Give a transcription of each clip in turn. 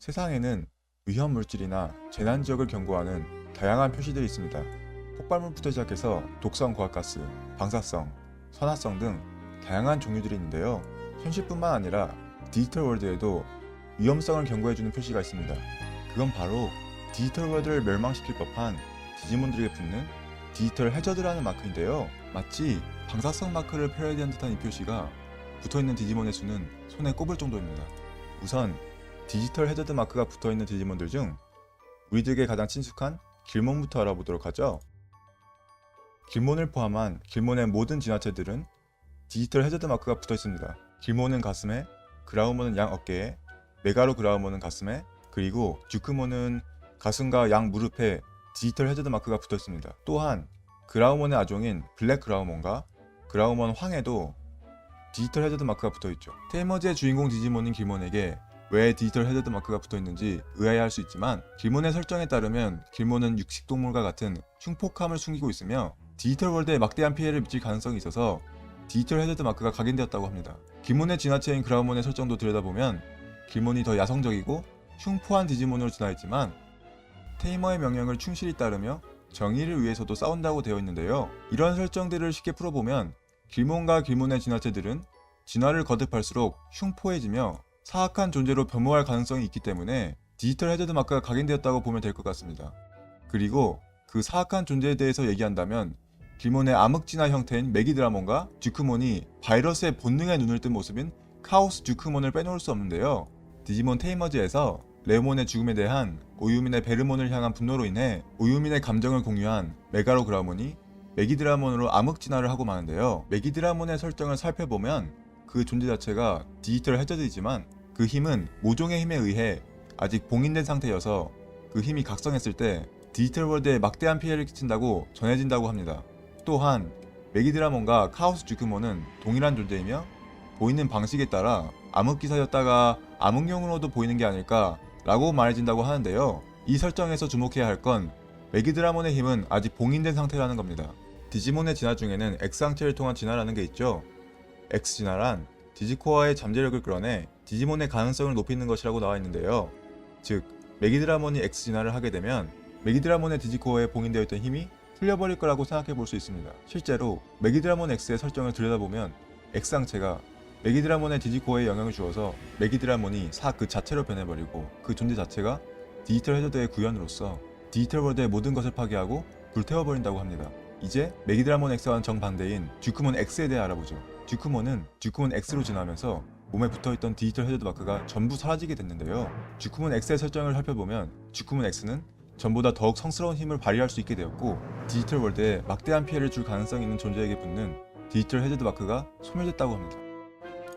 세상에는 위험 물질이나 재난 지역을 경고하는 다양한 표시들이 있습니다. 폭발물부터 시작해서 독성 고압가스, 방사성, 선화성 등 다양한 종류들이 있는데요. 현실뿐만 아니라 디지털 월드에도 위험성을 경고해주는 표시가 있습니다. 그건 바로 디지털 월드를 멸망시킬 법한 디지몬들에게 붙는 디지털 해저드라는 마크인데요. 마치 방사성 마크를 패러디한 듯한 이 표시가 붙어있는 디지몬의 수는 손에 꼽을 정도입니다. 우선 디지털 해저드 마크가 붙어있는 디지몬들 중 우리들에게 가장 친숙한 길몬부터 알아보도록 하죠. 길몬을 포함한 길몬의 모든 진화체들은 디지털 해저드 마크가 붙어있습니다. 길몬은 가슴에, 그라우몬은 양 어깨에, 메가로 그라우몬은 가슴에, 그리고 듀크몬은 가슴과 양 무릎에 디지털 해저드 마크가 붙어있습니다. 또한 그라우몬의 아종인 블랙 그라우몬과 그라우몬 황에도 디지털 해저드 마크가 붙어있죠. 테이머즈의 주인공 디지몬인 길몬에게 왜 디지털 해저드 마크가 붙어있는지 의아해할 수 있지만 길몬의 설정에 따르면 길몬은 육식동물과 같은 흉폭함을 숨기고 있으며 디지털 월드에 막대한 피해를 미칠 가능성이 있어서 디지털 해저드 마크가 각인되었다고 합니다. 길몬의 진화체인 그라우몬의 설정도 들여다보면 길몬이 더 야성적이고 흉포한 디지몬으로 진화했지만 테이머의 명령을 충실히 따르며 정의를 위해서도 싸운다고 되어 있는데요. 이런 설정들을 쉽게 풀어보면 길몬과 길몬의 진화체들은 진화를 거듭할수록 흉포해지며 사악한 존재로 변모할 가능성이 있기 때문에 디지털 해저드 마크가 각인되었다고 보면 될 것 같습니다. 그리고 그 사악한 존재에 대해서 얘기한다면 길몬의 암흑진화 형태인 메기드라몬과 듀크몬이 바이러스의 본능에 눈을 뜬 모습인 카오스 듀크몬을 빼놓을 수 없는데요. 디지몬 테이머즈에서 레몬의 죽음에 대한 오유민의 베르몬을 향한 분노로 인해 오유민의 감정을 공유한 메가로 그라몬이 메기드라몬으로 암흑진화를 하고 마는데요. 메기드라몬의 설정을 살펴보면 그 존재 자체가 디지털 해저드이지만 그 힘은 모종의 힘에 의해 아직 봉인된 상태여서 그 힘이 각성했을 때 디지털 월드에 막대한 피해를 끼친다고 전해진다고 합니다. 또한 메기드라몬과 카오스 듀크몬은 동일한 존재이며 보이는 방식에 따라 암흑기사였다가 암흑용으로도 보이는 게 아닐까 라고 말해진다고 하는데요. 이 설정에서 주목해야 할 건 메기드라몬의 힘은 아직 봉인된 상태라는 겁니다. 디지몬의 진화 중에는 X항체를 통한 진화라는 게 있죠. X진화란 디지코어의 잠재력을 끌어내 디지몬의 가능성을 높이는 것이라고 나와 있는데요. 즉, 메기드라몬이 X진화를 하게 되면 메기드라몬의 디지코어에 봉인되어 있던 힘이 풀려버릴 거라고 생각해 볼 수 있습니다. 실제로 메기드라몬 X의 설정을 들여다보면 X항체가 메기드라몬의 디지코어에 영향을 주어서 메기드라몬이 사 그 자체로 변해버리고 그 존재 자체가 디지털 해저드의 구현으로서 디지털 월드의 모든 것을 파괴하고 불태워버린다고 합니다. 이제 메기드라몬 X와는 정반대인 듀크몬 X에 대해 알아보죠. 듀크몬은 듀크몬 X로 진화하면서 몸에 붙어있던 디지털 해저드 마크가 전부 사라지게 됐는데요. 듀크몬 X의 설정을 살펴보면 듀크몬 X는 전보다 더욱 성스러운 힘을 발휘할 수 있게 되었고 디지털 월드에 막대한 피해를 줄 가능성이 있는 존재에게 붙는 디지털 해저드 마크가 소멸됐다고 합니다.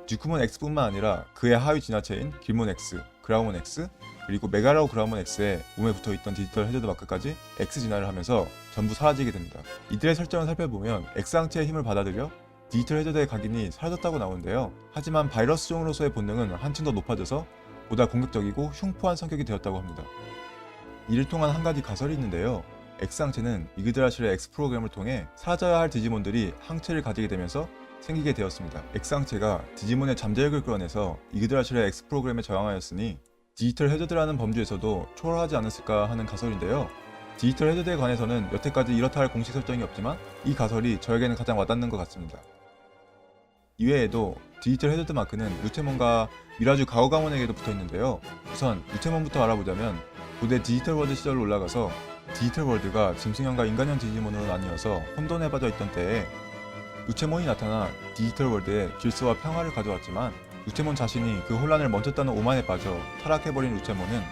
듀크몬 X뿐만 아니라 그의 하위 진화체인 길몬 X, 그라우몬 X, 그리고 메가라우 그라우몬 X에 몸에 붙어있던 디지털 해저드 마크까지 X 진화를 하면서 전부 사라지게 됩니다. 이들의 설정을 살펴보면 X항체의 힘을 받아들여 디지털 해저드의 각인이 사라졌다고 나오는데요. 하지만 바이러스종으로서의 본능은 한층 더 높아져서 보다 공격적이고 흉포한 성격이 되었다고 합니다. 이를 통한 한 가지 가설이 있는데요. X항체는 이그드라실의 X 프로그램을 통해 사라져야 할 디지몬들이 항체를 가지게 되면서 생기게 되었습니다. X항체가 디지몬의 잠재력을 끌어내서 이그드라실의 X 프로그램에 저항하였으니 디지털 해저드라는 범주에서도 초월하지 않았을까 하는 가설인데요. 디지털 해저드에 관해서는 여태까지 이렇다 할 공식 설정이 없지만 이 가설이 저에게는 가장 와닿는 것 같습니다. 이외에도 디지털 해저드 마크는 루테몬과 미라주 가오가몬에게도 붙어있는데요. 우선 루테몬부터 알아보자면 고대 디지털 월드 시절로 올라가서 디지털 월드가 짐승형과 인간형 디지몬으로 나뉘어서 혼돈에 빠져있던 때에 루테몬이 나타나 디지털 월드에 질서와 평화를 가져왔지만 루테몬 자신이 그 혼란을 멈췄다는 오만에 빠져 타락해버린 루테몬은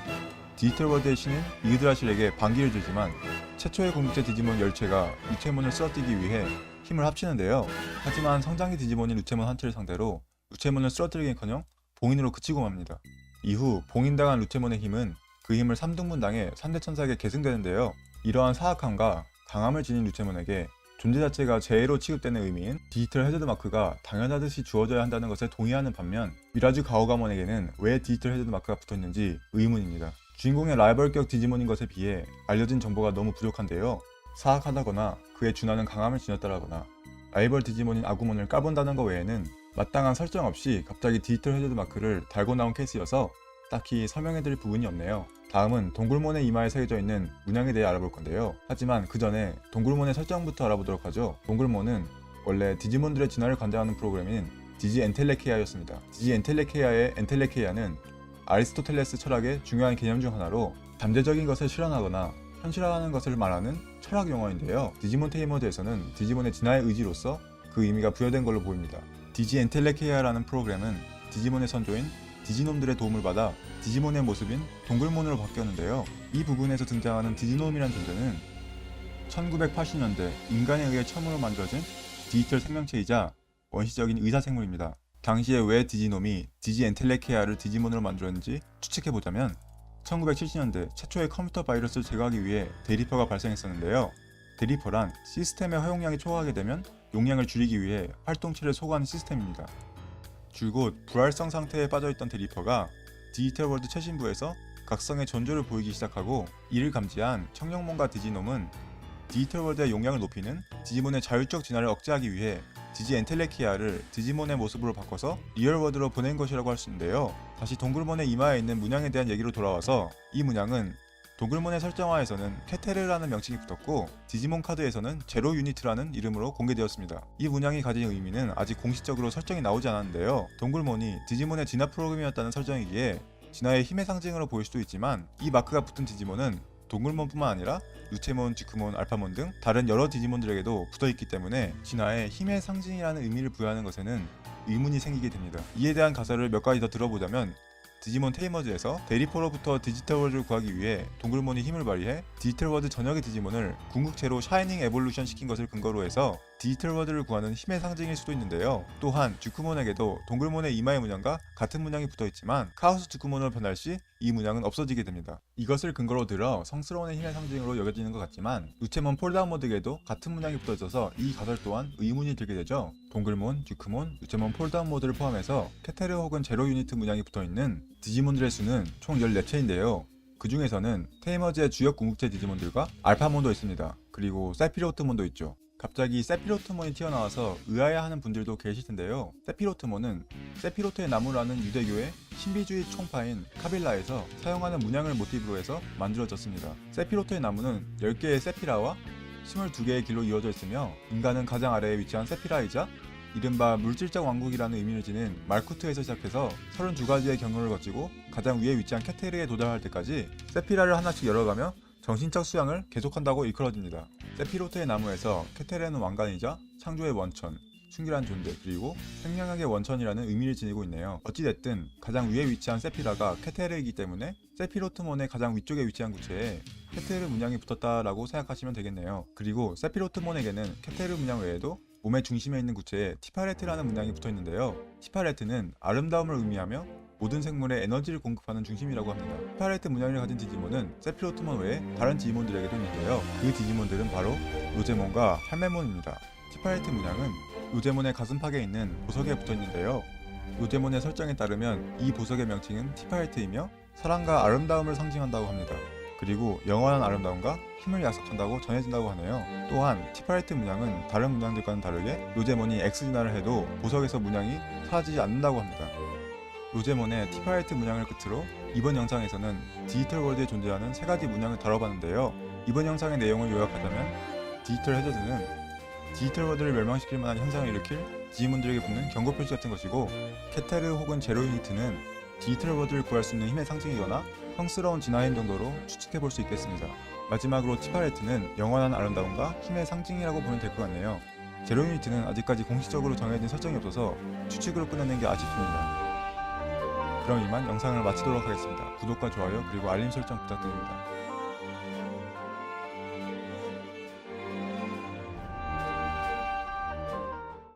디지털 월드의 신인 이그드라실에게 반기를 들지만 최초의 공격자 디지몬 열체가 루테몬을 쓰러뜨리기 위해 힘을 합치는데요. 하지만 성장기 디지몬인 루테몬 한체를 상대로 루테몬을 쓰러뜨리기는커녕 봉인으로 그치고 맙니다. 이후 봉인당한 루테몬의 힘은 그 힘을 3등분당해 3대 천사에게 계승되는데요. 이러한 사악함과 강함을 지닌 루테몬에게 존재 자체가 재해로 취급되는 의미인 디지털 해저드 마크가 당연하듯이 주어져야 한다는 것에 동의하는 반면 미라주 가오가몬에게는 왜 디지털 해저드 마크가 붙어있는지 의문입니다. 주인공의 라이벌격 디지몬인 것에 비해 알려진 정보가 너무 부족한데요. 사악하다거나 그의 준하는 강함을 지녔다거나 라이벌 디지몬인 아구몬을 까본다는 것 외에는 마땅한 설정 없이 갑자기 디지털 해저드 마크를 달고 나온 케이스여서 딱히 설명해드릴 부분이 없네요. 다음은 동굴몬의 이마에 새겨져 있는 문양에 대해 알아볼 건데요. 하지만 그 전에 동굴몬의 설정부터 알아보도록 하죠. 동굴몬은 원래 디지몬들의 진화를 관장하는 프로그램인 디지 엔텔레케이아였습니다. 디지 엔텔레케이아의 엔텔레케이아는 아리스토텔레스 철학의 중요한 개념 중 하나로 잠재적인 것을 실현하거나 현실화하는 것을 말하는 철학 용어인데요. 디지몬 테이머즈에서는 디지몬의 진화의 의지로서 그 의미가 부여된 걸로 보입니다. 디지 엔텔레케이아라는 프로그램은 디지몬의 선조인 디지놈들의 도움을 받아 디지몬의 모습인 동굴몬으로 바뀌었는데요. 이 부분에서 등장하는 디지놈이란 존재는 1980년대 인간에 의해 처음으로 만들어진 디지털 생명체이자 원시적인 의사생물입니다. 당시에 왜 디지놈이 디지 엔텔레케이아를 디지몬으로 만들었는지 추측해보자면 1970년대 최초의 컴퓨터 바이러스를 제거하기 위해 대리퍼가 발생했었는데요. 대리퍼란 시스템의 허용량이 초과하게 되면 용량을 줄이기 위해 활동체를 소거하는 시스템입니다. 줄곧 불활성 상태에 빠져있던 대리퍼가 디지털 월드 최신부에서 각성의 전조를 보이기 시작하고 이를 감지한 청룡몬과 디지놈은 디지털 월드의 용량을 높이는 디지몬의 자율적 진화를 억제하기 위해 디지 엔텔레키아를 디지몬의 모습으로 바꿔서 리얼월드로 보낸 것이라고 할 수 있는데요. 다시 동굴몬의 이마에 있는 문양에 대한 얘기로 돌아와서 이 문양은 동굴몬의 설정화에서는 케테르라는 명칭이 붙었고 디지몬 카드에서는 제로 유니트라는 이름으로 공개되었습니다. 이 문양이 가진 의미는 아직 공식적으로 설정이 나오지 않았는데요. 동굴몬이 디지몬의 진화 프로그램이었다는 설정이기에 진화의 힘의 상징으로 보일 수도 있지만 이 마크가 붙은 디지몬은 동굴몬뿐만 아니라 루체몬, 쥐크몬, 알파몬 등 다른 여러 디지몬들에게도 붙어있기 때문에 진화에 힘의 상징이라는 의미를 부여하는 것에는 의문이 생기게 됩니다. 이에 대한 가설을 몇 가지 더 들어보자면 디지몬 테이머즈에서 대리퍼로부터 디지털 월드를 구하기 위해 동굴몬이 힘을 발휘해 디지털 월드 전역의 디지몬을 궁극체로 샤이닝 에볼루션 시킨 것을 근거로 해서 디지털 월드를 구하는 힘의 상징일 수도 있는데요. 또한 쥐크몬에게도 동굴몬의 이마의 문양과 같은 문양이 붙어있지만 카오스 쥐크몬으로 변할 시 이 문양은 없어지게 됩니다. 이것을 근거로 들어 성스러운 힘의 상징으로 여겨지는 것 같지만 루체몬 폴다운 모드에게도 같은 문양이 붙어져서 이 가설 또한 의문이 들게 되죠. 동굴몬, 쥐크몬, 루체몬 폴다운 모드를 포함해서 케테르 혹은 제로 유니트 문양이 붙어있는 디지몬들의 수는 총 14체인데요. 그 중에서는 테이머즈의 주역 궁극체 디지몬들과 알파몬도 있습니다. 그리고 세피로트몬도 있죠. 갑자기 세피로트몬이 튀어나와서 의아해하는 분들도 계실 텐데요. 세피로트몬은 세피로트의 나무라는 유대교의 신비주의 총파인 카빌라에서 사용하는 문양을 모티브로 해서 만들어졌습니다. 세피로트의 나무는 10개의 세피라와 22개의 길로 이어져 있으며 인간은 가장 아래에 위치한 세피라이자 이른바 물질적 왕국이라는 의미를 지닌 말쿠트에서 시작해서 32가지의 경로를 거치고 가장 위에 위치한 케테르에 도달할 때까지 세피라를 하나씩 열어가며 정신적 수양을 계속한다고 일컬어집니다. 세피로트의 나무에서 케테르는 왕관이자 창조의 원천, 순결한 존재, 그리고 생명력의 원천이라는 의미를 지니고 있네요. 어찌됐든 가장 위에 위치한 세피라가 케테르이기 때문에 세피로트몬의 가장 위쪽에 위치한 구체에 케테르 문양이 붙었다라고 생각하시면 되겠네요. 그리고 세피로트몬에게는 케테르 문양 외에도 몸의 중심에 있는 구체에 티파레트라는 문양이 붙어있는데요. 티파레트는 아름다움을 의미하며 모든 생물에 에너지를 공급하는 중심이라고 합니다. 티파레트 문양을 가진 디지몬은 세피로트몬 외에 다른 디지몬들에게도 있는데요. 그 디지몬들은 바로 로제몬과 할메몬입니다. 티파레트 문양은 로제몬의 가슴팍에 있는 보석에 붙어있는데요. 로제몬의 설정에 따르면 이 보석의 명칭은 티파레트이며 사랑과 아름다움을 상징한다고 합니다. 그리고 영원한 아름다움과 힘을 약속한다고 전해진다고 하네요. 또한 티파레트 문양은 다른 문양들과는 다르게 로제몬이 X진화를 해도 보석에서 문양이 사라지지 않는다고 합니다. 로제몬의 티파레트 문양을 끝으로 이번 영상에서는 디지털 월드에 존재하는 3가지 문양을 다뤄봤는데요. 이번 영상의 내용을 요약하자면 디지털 해저드는 디지털 월드를 멸망시킬 만한 현상을 일으킬 디지몬들에게 붙는 경고 표시 같은 것이고 케테르 혹은 제로 유니트는 디지털 월드를 구할 수 있는 힘의 상징이거나 성스러운 진화인 정도로 추측해볼 수 있겠습니다. 마지막으로 티파레트는 영원한 아름다움과 힘의 상징이라고 보면 될 것 같네요. 제로 유니트는 아직까지 공식적으로 정해진 설정이 없어서 추측으로 끝내는 게 아쉽습니다. 그럼 이만 영상을 마치도록 하겠습니다. 구독과 좋아요 그리고 알림 설정 부탁드립니다.